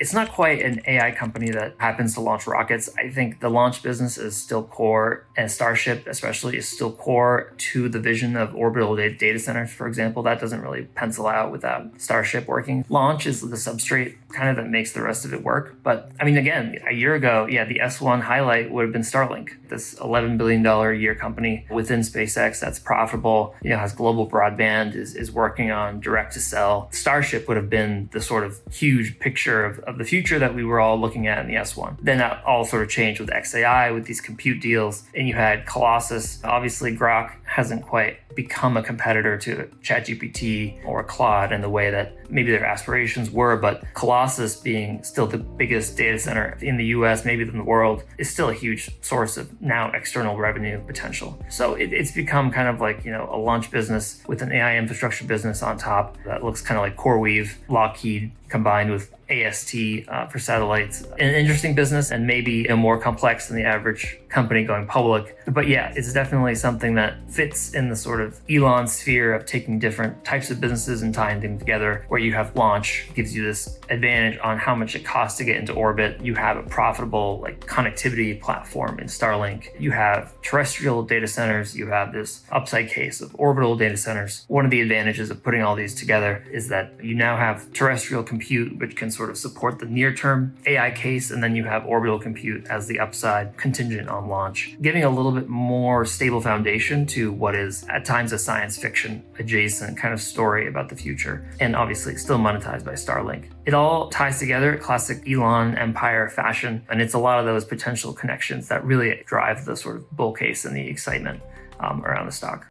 It's not quite an AI company that happens to launch rockets. I think the launch business is still core, and Starship especially is still core to the vision of orbital data centers, for example. That doesn't really pencil out without Starship working. Launch is the substrate kind of that makes the rest of it work. But I mean, again, a year ago, the S1 highlight would have been Starlink, this $11 billion a year company within SpaceX that's profitable, has global broadband, is working on direct to sell. Starship would have been the sort of huge picture of the future that we were all looking at in the S1. Then that all sort of changed with XAI, with these compute deals, and you had Colossus. Obviously, Grok hasn't quite become a competitor to ChatGPT or Claude in the way that maybe their aspirations were, but Colossus being still the biggest data center in the US, maybe in the world, is still a huge source of now external revenue potential. So it's become kind of like, a launch business with an AI infrastructure business on top that looks kind of like CoreWeave, Lockheed, combined with AST for satellites. An interesting business and maybe more complex than the average company going public. But it's definitely something that fits in the sort of Elon sphere of taking different types of businesses and tying them together, where you have launch, gives you this advantage on how much it costs to get into orbit. You have a profitable connectivity platform in Starlink. You have terrestrial data centers. You have this upside case of orbital data centers. One of the advantages of putting all these together is that you now have terrestrial compute, which can sort of support the near-term AI case, and then you have orbital compute as the upside contingent on launch, giving a little bit more stable foundation to what is at times a science fiction adjacent kind of story about the future, and obviously still monetized by Starlink. It all ties together, classic Elon empire fashion, and it's a lot of those potential connections that really drive the sort of bull case and the excitement around the stock.